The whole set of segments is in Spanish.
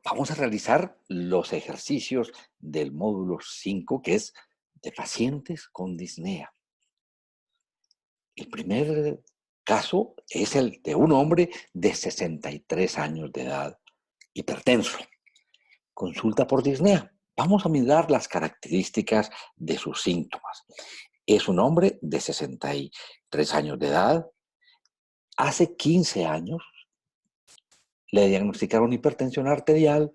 Vamos a realizar los ejercicios del módulo 5, que es de pacientes con disnea. El primer caso es el de un hombre de 63 años de edad, hipertenso. Consulta por disnea. Vamos a mirar las características de sus síntomas. Es un hombre de 63 años de edad. Hace 15 años le diagnosticaron hipertensión arterial.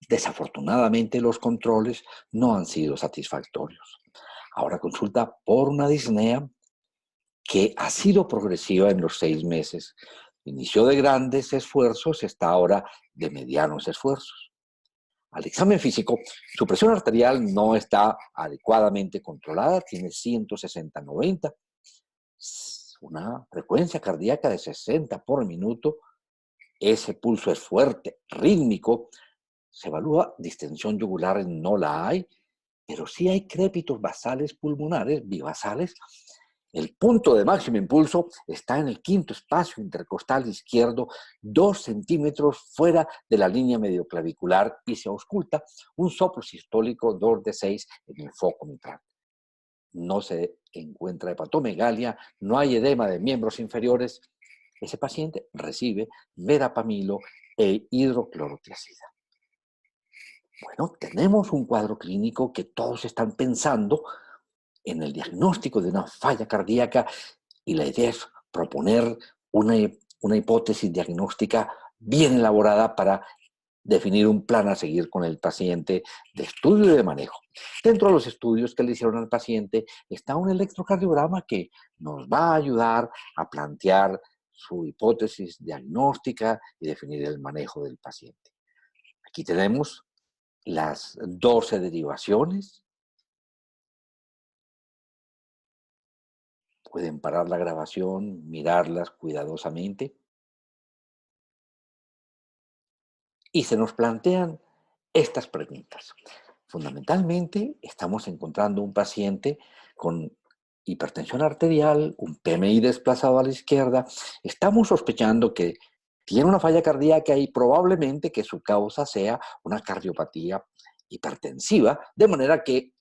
Desafortunadamente, los controles no han sido satisfactorios. Ahora consulta por una disnea que ha sido progresiva en los 6 meses. Inició de grandes esfuerzos, está ahora de medianos esfuerzos. Al examen físico, su presión arterial no está adecuadamente controlada, tiene 160/90, una frecuencia cardíaca de 60 por minuto, ese pulso es fuerte, rítmico. Se evalúa distensión yugular, no la hay, pero sí hay crépitos basales pulmonares, bibasales. El punto de máximo impulso está en el quinto espacio intercostal izquierdo, 2 centímetros fuera de la línea medioclavicular, y se ausculta un soplo sistólico 2 de 6 en el foco mitral. No se encuentra hepatomegalia, no hay edema de miembros inferiores. Ese paciente recibe verapamilo e hidroclorotiazida. Bueno, tenemos un cuadro clínico que todos están pensando en el diagnóstico de una falla cardíaca, y la idea es proponer una hipótesis diagnóstica bien elaborada para definir un plan a seguir con el paciente de estudio y de manejo. Dentro de los estudios que le hicieron al paciente está un electrocardiograma que nos va a ayudar a plantear su hipótesis diagnóstica y definir el manejo del paciente. Aquí tenemos las 12 derivaciones. Pueden parar la grabación, mirarlas cuidadosamente. Y se nos plantean estas preguntas. Fundamentalmente, estamos encontrando un paciente con hipertensión arterial, un PMI desplazado a la izquierda. Estamos sospechando que tiene una falla cardíaca y probablemente que su causa sea una cardiopatía hipertensiva, de manera que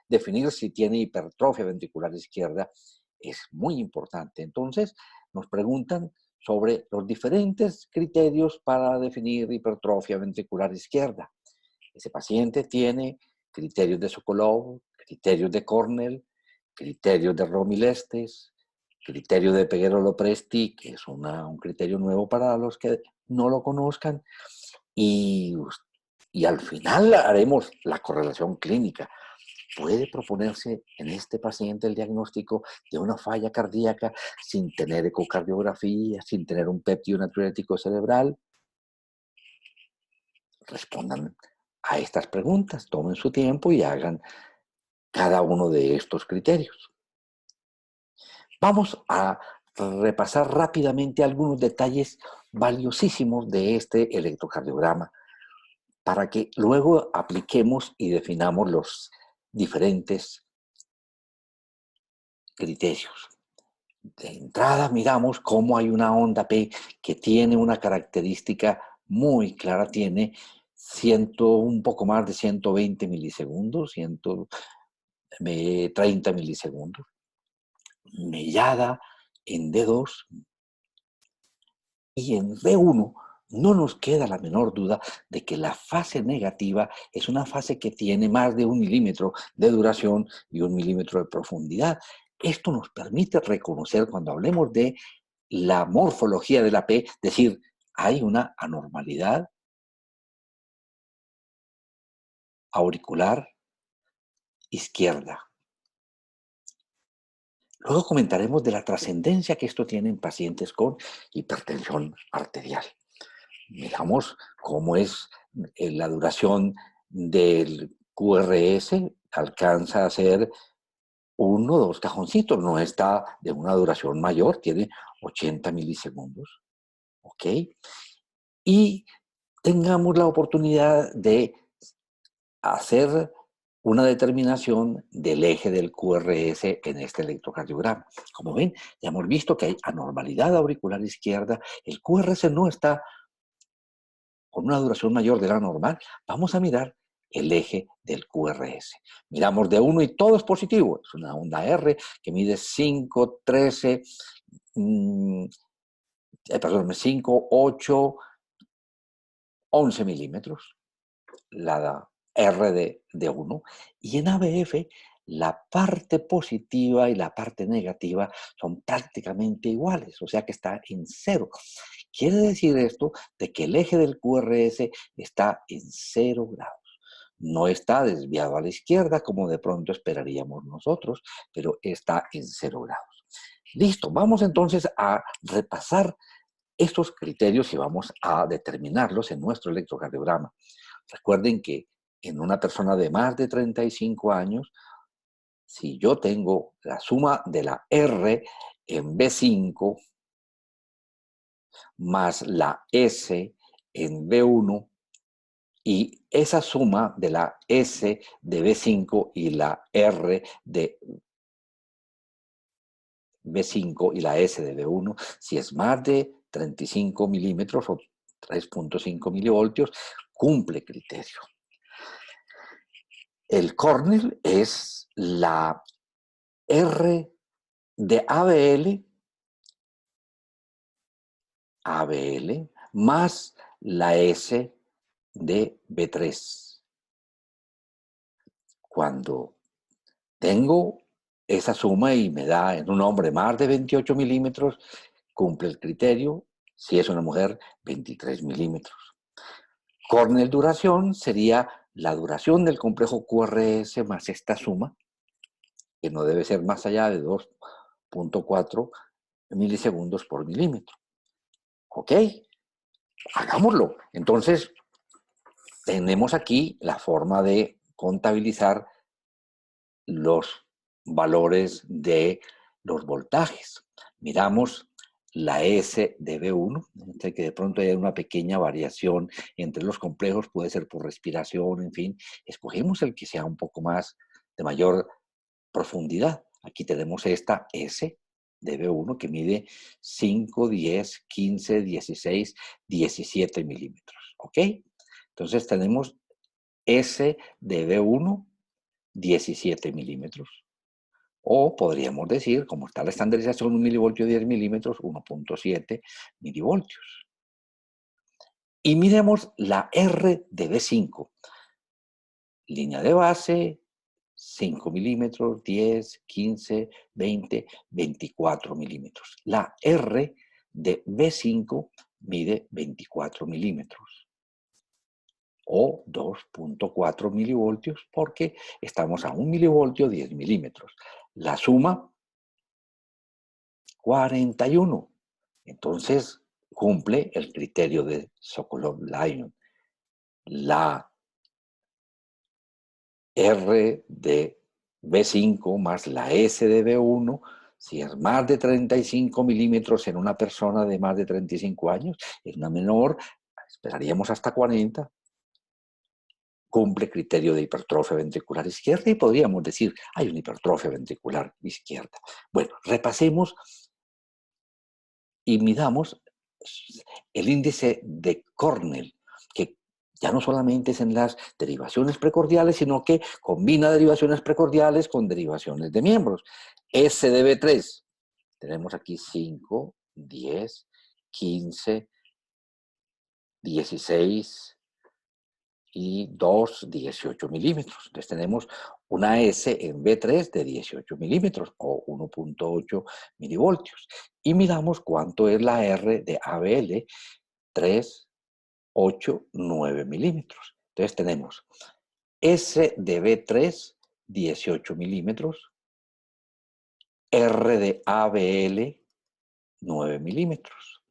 definir si tiene hipertrofia ventricular izquierda es muy importante. Entonces, nos preguntan sobre los diferentes criterios para definir hipertrofia ventricular izquierda. Ese paciente tiene criterios de Sokolov, criterios de Cornell, criterios de Romilestes, criterio de Peguero-Lopresti, que es un criterio nuevo para los que no lo conozcan, y, y al final haremos la correlación clínica. Puede proponerse en este paciente el diagnóstico de una falla cardíaca sin tener ecocardiografía, sin tener un péptido natriurético cerebral. Respondan a estas preguntas, tomen su tiempo y hagan cada uno de estos criterios. Vamos a repasar rápidamente algunos detalles valiosísimos de este electrocardiograma para que luego apliquemos y definamos los diferentes criterios. De entrada miramos cómo hay una onda P que tiene una característica muy clara, tiene un poco más de 120 milisegundos, 130 milisegundos, mellada en D2, y en D1 no nos queda la menor duda de que la fase negativa es una fase que tiene más de 1 milímetro de duración y 1 milímetro de profundidad. Esto nos permite reconocer, cuando hablemos de la morfología de la P, decir, hay una anormalidad auricular izquierda. Luego comentaremos de la trascendencia que esto tiene en pacientes con hipertensión arterial. Miramos cómo es la duración del QRS, alcanza a ser 1 o 2 cajoncitos, no está de una duración mayor, tiene 80 milisegundos. ¿Ok? Y tengamos la oportunidad de hacer una determinación del eje del QRS en este electrocardiograma. Como ven, ya hemos visto que hay anormalidad auricular izquierda, el QRS no está con una duración mayor de la normal, vamos a mirar el eje del QRS. Miramos de 1 y todo es positivo. Es una onda R que mide 5, 13, 5, 8, 11 milímetros. La R de 1. Y en ABF, la parte positiva y la parte negativa son prácticamente iguales, o sea que está en 0. Quiere decir esto de que el eje del QRS está en 0 grados. No está desviado a la izquierda como de pronto esperaríamos nosotros, pero está en 0 grados. Listo, vamos entonces a repasar estos criterios y vamos a determinarlos en nuestro electrocardiograma. Recuerden que en una persona de más de 35 años, si yo tengo la suma de la R en B5 más la S en B1 y esa suma de la S de B5 y la R de B5 y la S de B1, si es más de 35 milímetros o 3.5 milivoltios, cumple criterio. El Cornell es la R de ABL más la S de B3. Cuando tengo esa suma y me da en un hombre más de 28 milímetros, cumple el criterio. Si es una mujer, 23 milímetros. Cornell duración sería la duración del complejo QRS más esta suma, que no debe ser más allá de 2.4 milisegundos por milímetro. ¿Ok? Hagámoslo. Entonces, tenemos aquí la forma de contabilizar los valores de los voltajes. Miramos la S de B1, entre que de pronto hay una pequeña variación entre los complejos, puede ser por respiración, en fin. Escogemos el que sea un poco más de mayor profundidad. Aquí tenemos esta S de B1 que mide 5, 10, 15, 16, 17 milímetros. ¿Ok? Entonces tenemos S de B1, 17 milímetros. O podríamos decir, como está la estandarización, 1 milivoltio 10 milímetros, 1.7 milivoltios. Y miremos la R de B5. Línea de base, 5 milímetros, 10, 15, 20, 24 milímetros. La R de B5 mide 24 milímetros o 2.4 milivoltios porque estamos a 1 milivoltio, 10 milímetros. La suma, 41. Entonces, cumple el criterio de Sokolov-Lyon. La R de B5 más la S de B1, si es más de 35 milímetros en una persona de más de 35 años, es una menor, esperaríamos hasta 40, cumple criterio de hipertrofia ventricular izquierda y podríamos decir, hay una hipertrofia ventricular izquierda. Bueno, repasemos y midamos el índice de Cornell, que ya no solamente es en las derivaciones precordiales, sino que combina derivaciones precordiales con derivaciones de miembros. S de B3, tenemos aquí 5, 10, 15, 16 y 2, 18 milímetros. Entonces tenemos una S en B3 de 18 milímetros o 1.8 milivoltios. Y miramos cuánto es la R de ABL, 3, 8, 9 milímetros. Entonces tenemos S de B3, 18 milímetros, R de ABL, 9 milímetros.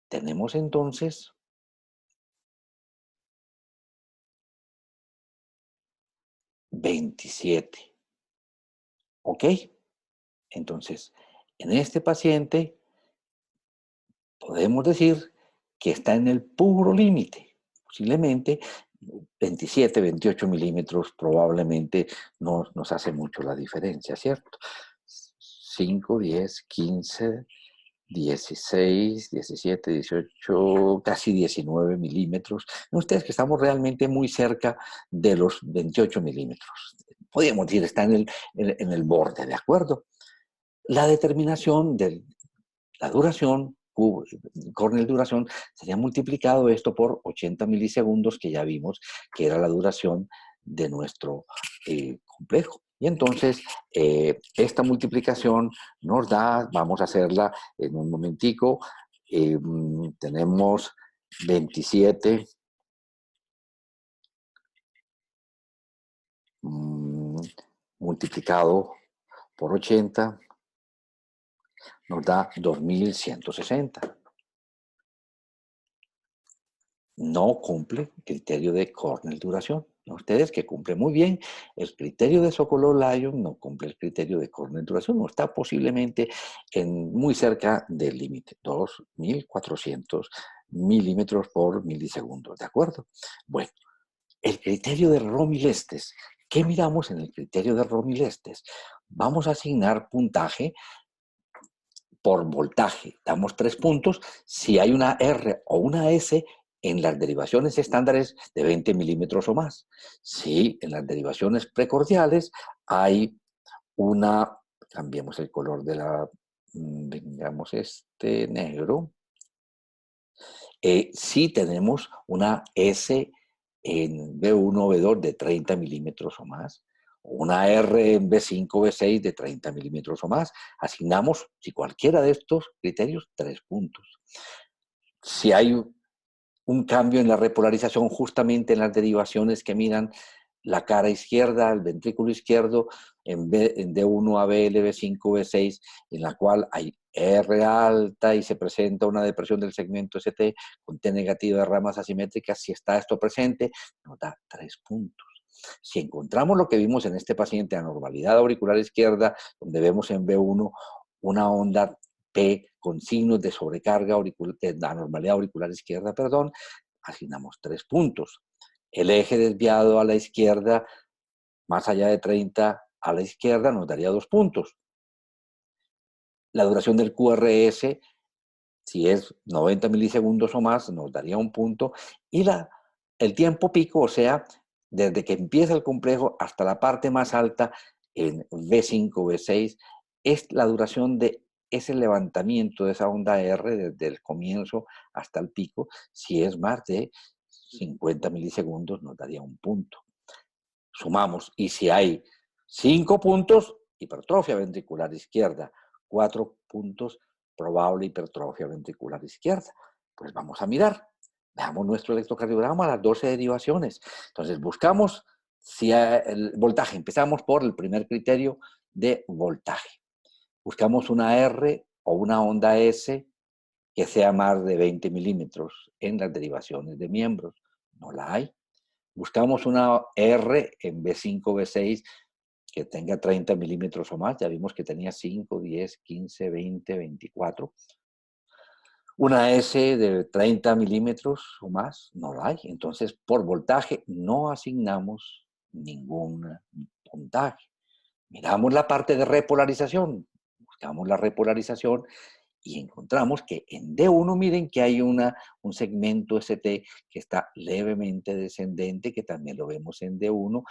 Tenemos entonces 27. ¿Ok? Entonces, en este paciente podemos decir que está en el puro límite. Posiblemente 27, 28 milímetros probablemente no nos hace mucho la diferencia, ¿cierto? 5, 10, 15, 16, 17, 18, casi 19 milímetros. Ustedes que estamos realmente muy cerca de los 28 milímetros. Podríamos decir, está en el borde, ¿de acuerdo? La determinación de la duración, Cornell duración, sería multiplicado esto por 80 milisegundos, que ya vimos que era la duración de nuestro complejo. Y entonces, esta multiplicación nos da, vamos a hacerla en un momentico, tenemos 27 multiplicado por 80, nos da 2160. No cumple criterio de Cornell duración. Ustedes que cumplen muy bien el criterio de Sokolov-Lyon, no cumple el criterio de Cornell duración, o está posiblemente muy cerca del límite, 2400 milímetros por milisegundos, ¿de acuerdo? Bueno, el criterio de Romilestes. ¿Qué miramos en el criterio de Romilestes? Vamos a asignar puntaje por voltaje. Damos 3 puntos si hay una R o una S en las derivaciones estándares de 20 milímetros o más. Si en las derivaciones precordiales hay una, cambiemos el color de la, vengamos este negro, si tenemos una S en B1 o B2 de 30 milímetros o más, o una R en B5 o B6 de 30 milímetros o más, asignamos, si cualquiera de estos criterios, 3 puntos. Si hay un cambio en la repolarización justamente en las derivaciones que miran la cara izquierda, el ventrículo izquierdo, en D1 a B, B5, B6, en la cual hay R alta y se presenta una depresión del segmento ST con T negativa de ramas asimétricas. Si está esto presente, nos da 3 puntos. Si encontramos lo que vimos en este paciente, anormalidad auricular izquierda, donde vemos en B1 una onda P con signos de sobrecarga auricular, de anormalidad auricular izquierda, perdón, asignamos 3 puntos. El eje desviado a la izquierda, más allá de 30 a la izquierda, nos daría 2 puntos. La duración del QRS, si es 90 milisegundos o más, nos daría 1 punto. Y el tiempo pico, o sea, desde que empieza el complejo hasta la parte más alta, en V5, V6, es la duración de ese levantamiento de esa onda R desde el comienzo hasta el pico. Si es más de 50 milisegundos, nos daría 1 punto. Sumamos, y si hay 5 puntos, hipertrofia ventricular izquierda, 4 puntos, probable hipertrofia ventricular izquierda. Pues vamos a mirar. Veamos nuestro electrocardiograma, las 12 derivaciones. Entonces buscamos si el voltaje. Empezamos por el primer criterio de voltaje. Buscamos una R o una onda S que sea más de 20 milímetros en las derivaciones de miembros. No la hay. Buscamos una R en B5, B6 que tenga 30 milímetros o más. Ya vimos que tenía 5, 10, 15, 20, 24. Una S de 30 milímetros o más, no la hay. Entonces, por voltaje no asignamos ningún puntaje. Miramos la parte de repolarización. Buscamos la repolarización y encontramos que en D1, miren que hay un segmento ST que está levemente descendente, que también lo vemos en D1.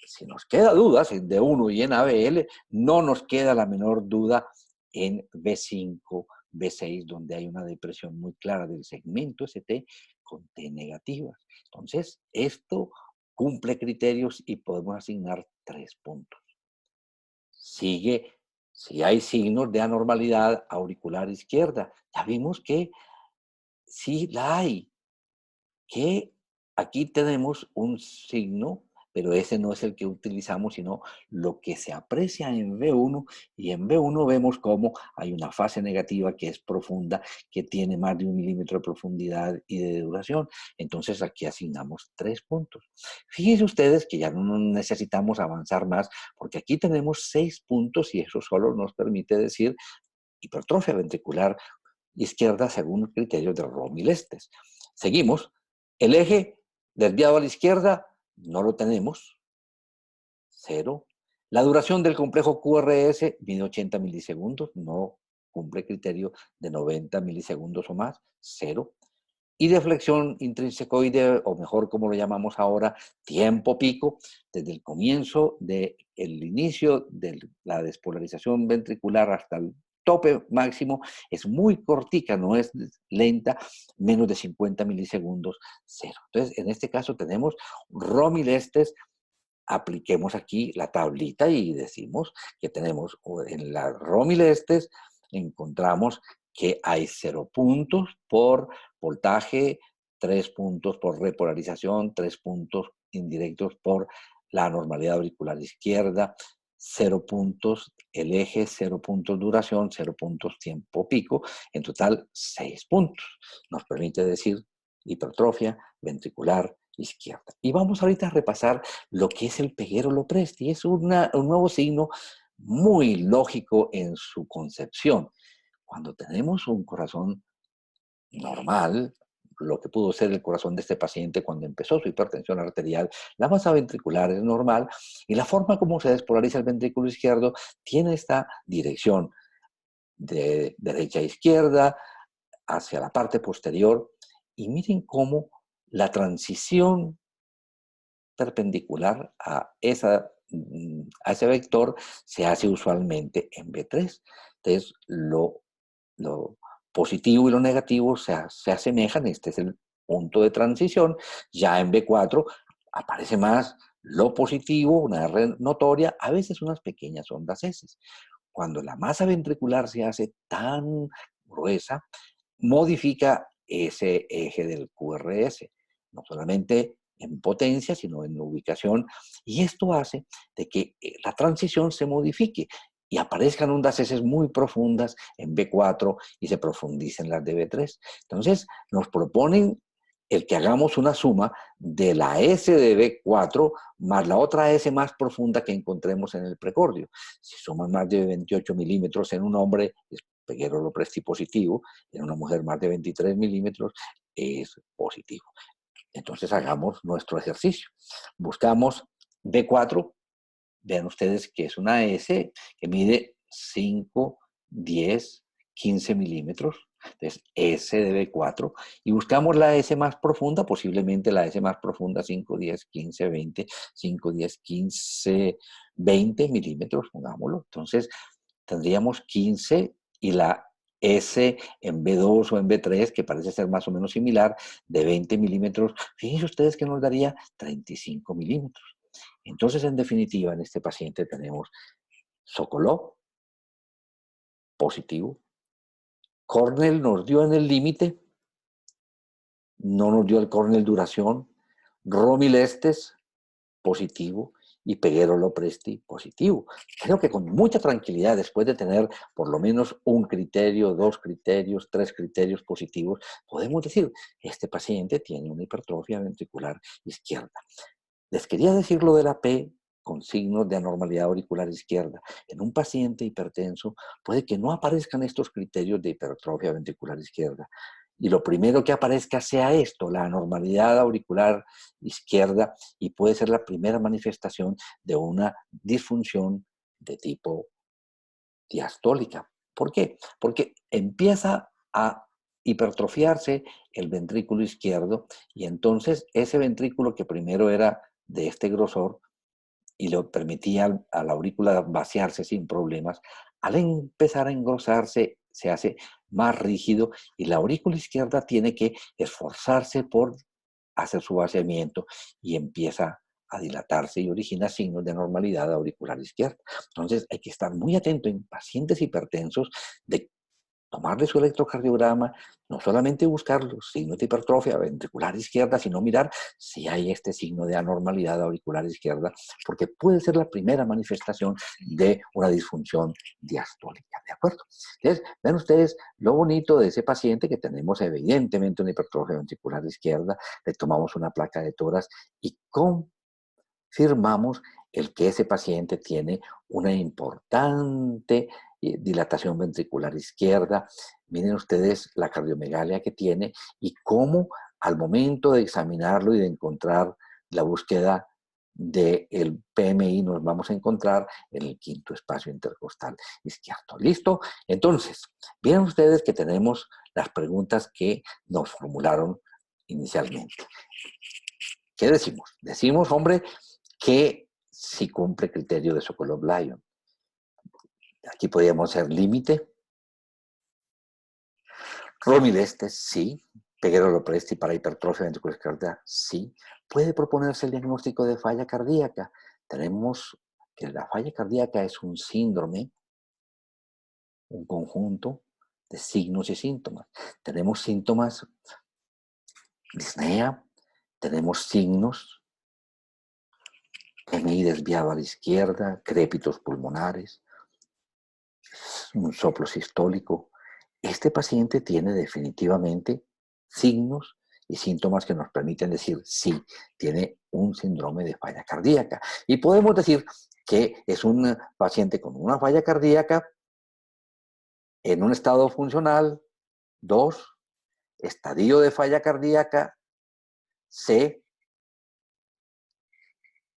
Si nos queda dudas en D1 y en ABL, no nos queda la menor duda en B5, B6, donde hay una depresión muy clara del segmento ST con T negativas. Entonces, esto cumple criterios y podemos asignar 3 puntos. Sigue, si hay signos de anormalidad auricular izquierda. Ya vimos que sí la hay, que aquí tenemos un signo, pero ese no es el que utilizamos, sino lo que se aprecia en B1, y en B1 vemos cómo hay una fase negativa que es profunda, que tiene más de 1 milímetro de profundidad y de duración. Entonces aquí asignamos 3 puntos. Fíjense ustedes que ya no necesitamos avanzar más, porque aquí tenemos 6 puntos y eso solo nos permite decir hipertrofia ventricular izquierda según el criterio de Romilestes. Seguimos. El eje desviado a la izquierda no lo tenemos. 0. La duración del complejo QRS mide 80 milisegundos. No cumple criterio de 90 milisegundos o más, 0. Y de flexión intrínsecoide, o mejor como lo llamamos ahora, tiempo pico, desde el comienzo del inicio de la despolarización ventricular hasta el tope máximo, es muy cortica, no es lenta, menos de 50 milisegundos, 0. Entonces, en este caso tenemos romilestes. Apliquemos aquí la tablita y decimos que tenemos en la romilestes, encontramos que hay 0 puntos por voltaje, 3 puntos por repolarización, 3 puntos indirectos por la anormalidad auricular izquierda, 0 puntos el eje, 0 puntos duración, 0 puntos tiempo pico, en total 6 puntos. Nos permite decir hipertrofia ventricular izquierda. Y vamos ahorita a repasar lo que es el peguero Lopresti. Es un nuevo signo muy lógico en su concepción. Cuando tenemos un corazón normal, lo que pudo ser el corazón de este paciente cuando empezó su hipertensión arterial, la masa ventricular es normal y la forma como se despolariza el ventrículo izquierdo tiene esta dirección de derecha a izquierda hacia la parte posterior. Y miren cómo la transición perpendicular a ese vector se hace usualmente en B3. Entonces, lo positivo y lo negativo se asemejan. Este es el punto de transición. Ya en B4 aparece más lo positivo, una R notoria, a veces unas pequeñas ondas S. Cuando la masa ventricular se hace tan gruesa, modifica ese eje del QRS, no solamente en potencia, sino en ubicación, y esto hace de que la transición se modifique y aparezcan ondas S muy profundas en B4 y se profundicen las de B3. Entonces, nos proponen el que hagamos una suma de la S de B4 más la otra S más profunda que encontremos en el precordio. Si suman más de 28 milímetros en un hombre, es peguero Lopresti positivo, en una mujer más de 23 milímetros, es positivo. Entonces hagamos nuestro ejercicio. Buscamos B4, vean ustedes que es una S que mide 5, 10, 15 milímetros. Entonces, S de B4. Y buscamos la S más profunda, posiblemente la S más profunda, 5, 10, 15, 20, 5, 10, 15, 20 milímetros, pongámoslo. Entonces, tendríamos 15 y la S en B2 o en B3, que parece ser más o menos similar, de 20 milímetros. Fíjense ustedes que nos daría 35 milímetros. Entonces, en definitiva, en este paciente tenemos Sokolov, positivo. Cornell nos dio en el límite, no nos dio el Cornell duración. Romilestes, positivo. Y Peguero Lopresti, positivo. Creo que con mucha tranquilidad, después de tener por lo menos un criterio, 2 criterios, 3 criterios positivos, podemos decir, este paciente tiene una hipertrofia ventricular izquierda. Les quería decir lo de la P con signos de anormalidad auricular izquierda. En un paciente hipertenso puede que no aparezcan estos criterios de hipertrofia ventricular izquierda. Y lo primero que aparezca sea esto, la anormalidad auricular izquierda, y puede ser la primera manifestación de una disfunción de tipo diastólica. ¿Por qué? Porque empieza a hipertrofiarse el ventrículo izquierdo y entonces ese ventrículo que primero era de este grosor y le permitía a la aurícula vaciarse sin problemas, al empezar a engrosarse se hace más rígido y la aurícula izquierda tiene que esforzarse por hacer su vaciamiento y empieza a dilatarse y origina signos de anormalidad auricular izquierda. Entonces hay que estar muy atento en pacientes hipertensos de tomarle su electrocardiograma, no solamente buscar los signos de hipertrofia ventricular izquierda, sino mirar si hay este signo de anormalidad auricular izquierda, porque puede ser la primera manifestación de una disfunción diastólica, ¿de acuerdo? Entonces, ven ustedes lo bonito de ese paciente que tenemos evidentemente una hipertrofia ventricular izquierda, le tomamos una placa de tórax y confirmamos el que ese paciente tiene una importante dilatación ventricular izquierda. Miren ustedes la cardiomegalia que tiene y cómo al momento de examinarlo y de encontrar la búsqueda del PMI nos vamos a encontrar en el quinto espacio intercostal izquierdo. ¿Listo? Entonces, vean ustedes que tenemos las preguntas que nos formularon inicialmente. ¿Qué decimos? Decimos, hombre, que si cumple criterio de Sokolov-Lyon. Aquí podríamos ser límite. Romy Lestes, sí. Peguero Lopresti para hipertrofia ventricular izquierda, sí. Puede proponerse el diagnóstico de falla cardíaca. Tenemos que la falla cardíaca es un síndrome, un conjunto de signos y síntomas. Tenemos síntomas, disnea, tenemos signos, PMI desviado a la izquierda, crépitos pulmonares, un soplo sistólico. Este paciente tiene definitivamente signos y síntomas que nos permiten decir sí, tiene un síndrome de falla cardíaca. Y podemos decir que es un paciente con una falla cardíaca en un estado funcional 2, estadio de falla cardíaca C,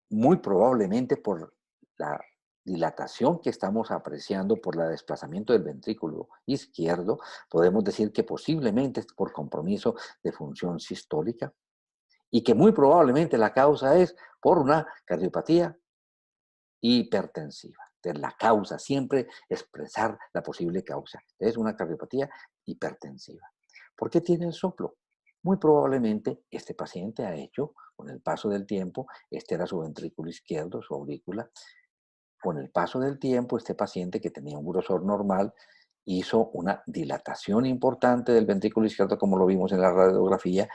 muy probablemente por la dilatación que estamos apreciando por el desplazamiento del ventrículo izquierdo, podemos decir que posiblemente es por compromiso de función sistólica y que muy probablemente la causa es por una cardiopatía hipertensiva. Entonces, la causa, siempre expresar la posible causa. Es una cardiopatía hipertensiva. ¿Por qué tiene el soplo? Muy probablemente este paciente ha hecho, con el paso del tiempo, este era su ventrículo izquierdo, su aurícula. Con el paso del tiempo, este paciente que tenía un grosor normal hizo una dilatación importante del ventrículo izquierdo, como lo vimos en la radiografía,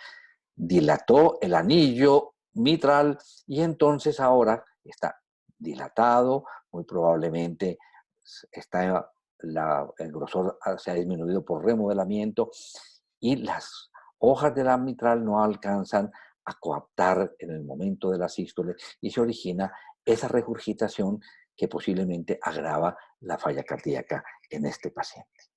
dilató el anillo mitral y entonces ahora está dilatado, muy probablemente está el grosor se ha disminuido por remodelamiento y las hojas de la mitral no alcanzan a coaptar en el momento de la sístole y se origina esa regurgitación que posiblemente agrava la falla cardíaca en este paciente.